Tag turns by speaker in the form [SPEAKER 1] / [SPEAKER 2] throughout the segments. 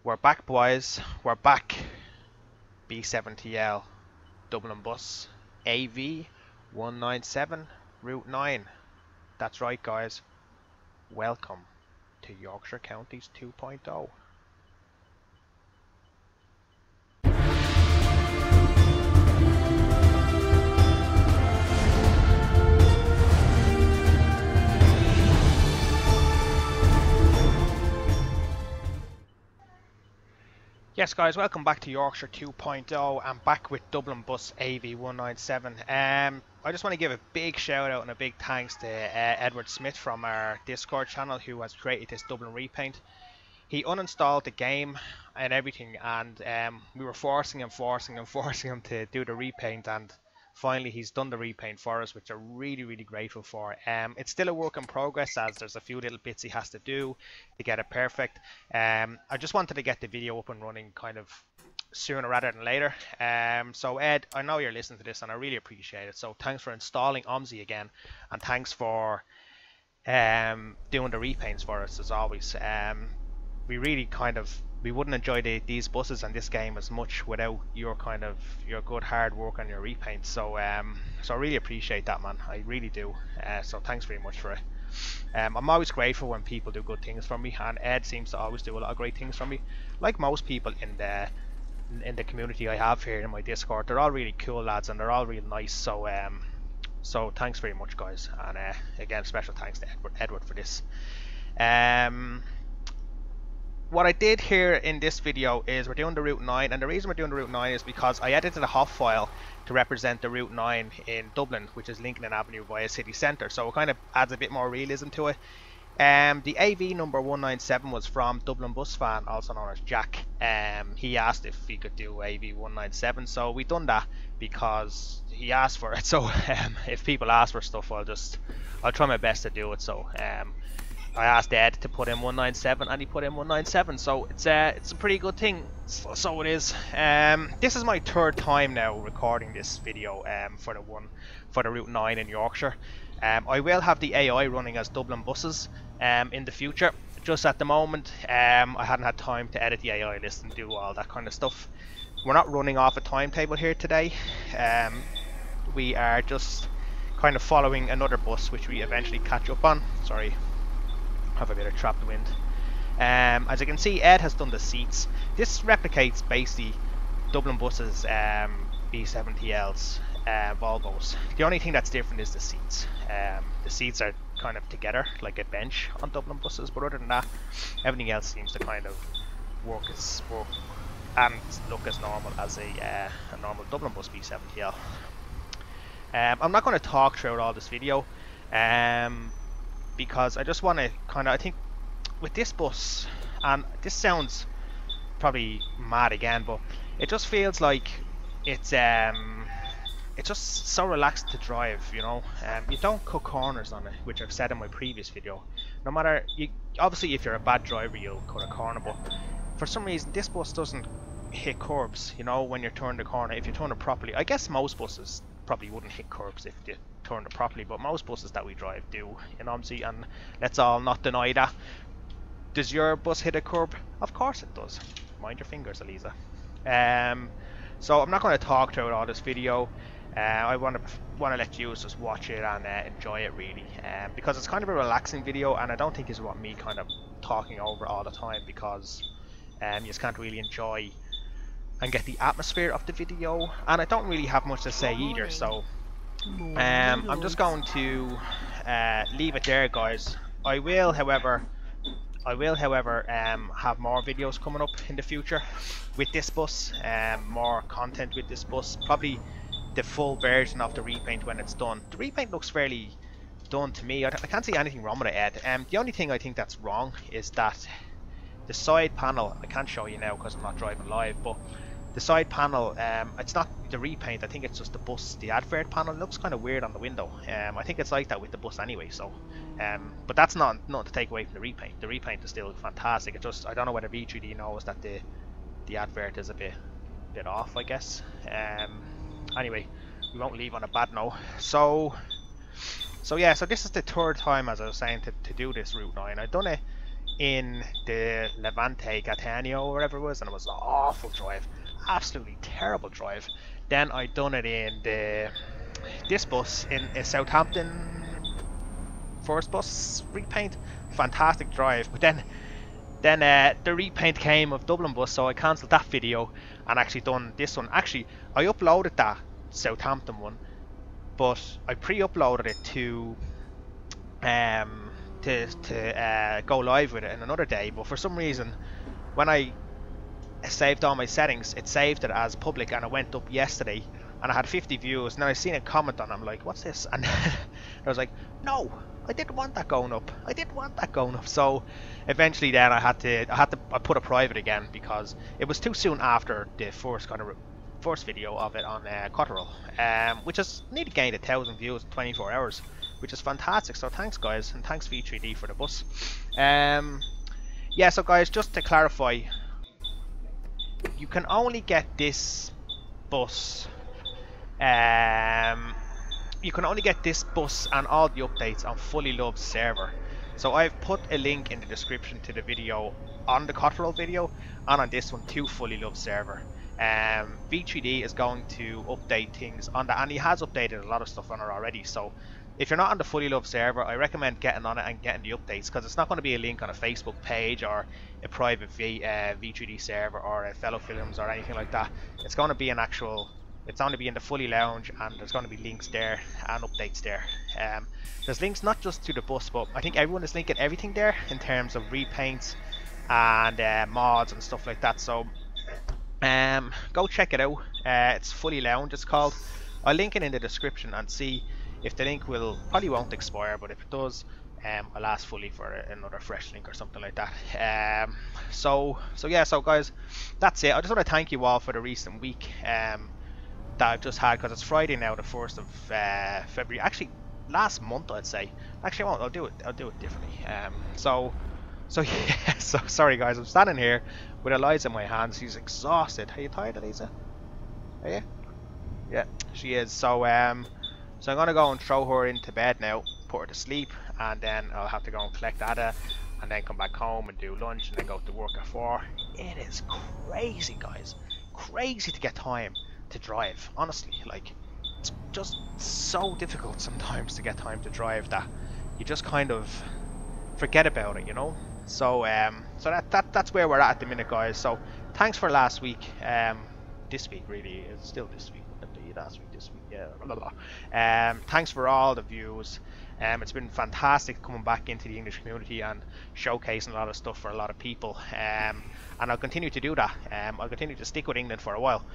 [SPEAKER 1] We're back, boys. We're back. B7TL Dublin bus AV197 Route 9. That's right, guys. Welcome to Yorkshire Counties 2.0. Yes, guys, welcome back to Yorkshire 2.0. I'm back with Dublin bus AV197. I just want to give a big shout out and a big thanks to Edward Smith from our Discord channel, who has created this Dublin Repaint. He uninstalled the game and everything, and we were forcing him to do the repaint, and finally he's done the repaint for us, which I'm really grateful for. It's still a work in progress, as there's a few little bits he has to do to get it perfect. I just wanted to get the video up and running kind of sooner rather than later. So Ed, I know you're listening to this and I really appreciate it, so thanks for installing Omsi again, and thanks for doing the repaints for us as always. We really we wouldn't enjoy these buses and this game as much without your good hard work on your repaint. So so I really appreciate that, man. I really do. So thanks very much for it. I'm always grateful when people do good things for me, and Ed seems to always do a lot of great things for me. Like most people in the community I have here in my Discord, they're all really cool lads and they're all real nice. So so thanks very much, guys, and again, special thanks to Edward for this. What I did here in this video is we're doing the Route 9, and the reason we're doing the Route 9 is because I edited a HOF file to represent the Route 9 in Dublin, which is Limekiln Avenue via city centre, so it kind of adds a bit more realism to it. The AV number 197 was from Dublin Bus Fan, also known as Jack. He asked if we could do AV 197, so we done that because he asked for it. So if people ask for stuff, I'll try my best to do it. So I asked Ed to put in 197 and he put in 197, so it's a pretty good thing. So it is. This is my third time now recording this video for the Route 9 in Yorkshire. I will have the AI running as Dublin buses in the future. Just at the moment, I hadn't had time to edit the AI list and do all that kind of stuff. We're not running off a timetable here today. We are just kind of following another bus which we eventually catch up on. Sorry, have a bit of trapped wind. As you can see, Ed has done the seats. This replicates basically Dublin buses, B7TLs, Volvos. The only thing that's different is the seats. The seats are kind of together like a bench on Dublin buses, but other than that, everything else seems to kind of work and look as normal as a normal Dublin bus B7TL. I'm not going to talk throughout all this video, because I just want to I think with this bus, and this sounds probably mad again, but it just feels like it's just so relaxed to drive, you know. You don't cut corners on it, which I've said in my previous video. No matter, obviously if you're a bad driver you'll cut a corner, but for some reason this bus doesn't hit curbs, you know, when you're turning the corner. If you turn it properly, I guess most buses probably wouldn't hit curbs if you turned it properly, but most buses that we drive do in Omsi, and let's all not deny that. Does your bus hit a curb? Of course it does. Mind your fingers, Eliza. So I'm not going to talk throughout all this video. I want to let you just watch it and enjoy it really, because it's kind of a relaxing video, and I don't think it's what me kind of talking over all the time, because you just can't really enjoy and get the atmosphere of the video, and I don't really have much to say either. So I'm just going to leave it there, guys. I will however have more videos coming up in the future with this bus, more content with this bus, probably the full version of the repaint when it's done. The repaint looks fairly done to me. I can't see anything wrong with it, Ed. The only thing I think that's wrong is that the side panel, I can't show you now because I'm not driving live, but the side panel, it's not the repaint, I think it's just the bus, the advert panel. It looks kind of weird on the window. I think it's like that with the bus anyway, so but that's nothing to take away from the repaint. The repaint is still fantastic. It just, I don't know whether V3D knows that the advert is a bit off, I guess. Anyway, we won't leave on a bad note. So yeah, so this is the third time, as I was saying, to do this Route 9. I've done it in the Levante Catania or whatever it was, and it was an awful drive, absolutely terrible drive. Then I done it in this bus in Southampton first bus repaint, fantastic drive. But then the repaint came of Dublin bus, so I cancelled that video and actually done this one. Actually, I uploaded that Southampton one, but I pre-uploaded it to go live with it in another day. But for some reason, when I saved all my settings, it saved it as public, and it went up yesterday, and I had 50 views. And then I seen a comment on it, I'm like, what's this? And I was like, no, I didn't want that going up. I didn't want that going up. So eventually then I put it private again, because it was too soon after the first video of it on Cotterell, which has nearly gained 1,000 views in 24 hours, which is fantastic. So thanks guys, and thanks V3D for the bus. Yeah, so guys, just to clarify, you can only get this bus you can only get this bus and all the updates on Fully Love's server. So I've put a link in the description to the video on the Cotterell video and on this one to Fully Love's server. V3D is going to update things on that, and he has updated a lot of stuff on it already. So if you're not on the Fully Love server, I recommend getting on it and getting the updates, because it's not going to be a link on a Facebook page or a private V3D server or a Fellow Films or anything like that. It's going to be an actual, it's going to be in the Fully Lounge, and there's going to be links there and updates there. There's links not just to the bus, but I think everyone is linking everything there in terms of repaints and mods and stuff like that. So go check it out. It's Fully Lounge, it's called. I'll link it in the description and see if the link probably won't expire, but if it does, I'll ask Fully for another fresh link or something like that. So yeah, so guys, that's it. I just want to thank you all for the recent week that I've just had, because it's Friday now, the 1st of February. Actually, last month I'd say. Actually, I won't. I'll do it differently. So yeah. So sorry guys, I'm standing here with Eliza in my hands. She's exhausted. Are you tired, Eliza? Are you? Yeah, she is. So so I'm gonna go and throw her into bed now, put her to sleep, and then I'll have to go and collect Ada, and then come back home and do lunch, and then go to work at 4. It is crazy, guys. Crazy to get time to drive. Honestly, like, it's just so difficult sometimes to get time to drive that you just kind of forget about it, you know. So so that's where we're at the minute, guys. So thanks for last week. This week really is still this week. Last week, this week, yeah. Blah, blah, blah. Thanks for all the views. It's been fantastic coming back into the English community and showcasing a lot of stuff for a lot of people. And I'll continue to do that. I'll continue to stick with England for a while.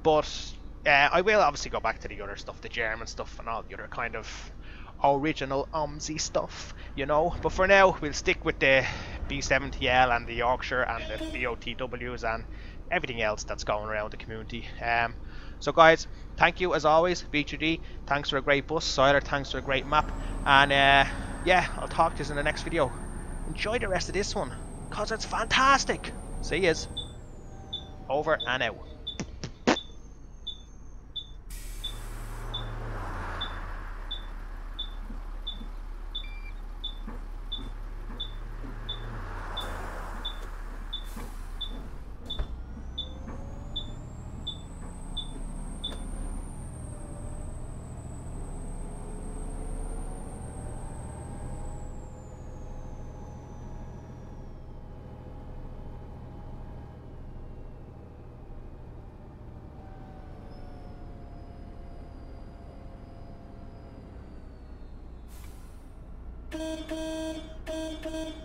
[SPEAKER 1] But I will obviously go back to the other stuff, the German stuff and all the other kind of original Omsi stuff, you know. But for now, we'll stick with the B7TL and the Yorkshire and the BOTWs and everything else that's going around the community. So guys, thank you as always, B3D. Thanks for a great bus. Siler, thanks for a great map. And yeah, I'll talk to you in the next video. Enjoy the rest of this one, because it's fantastic. See yous. Over and out.
[SPEAKER 2] Beep, beep, beep, beep.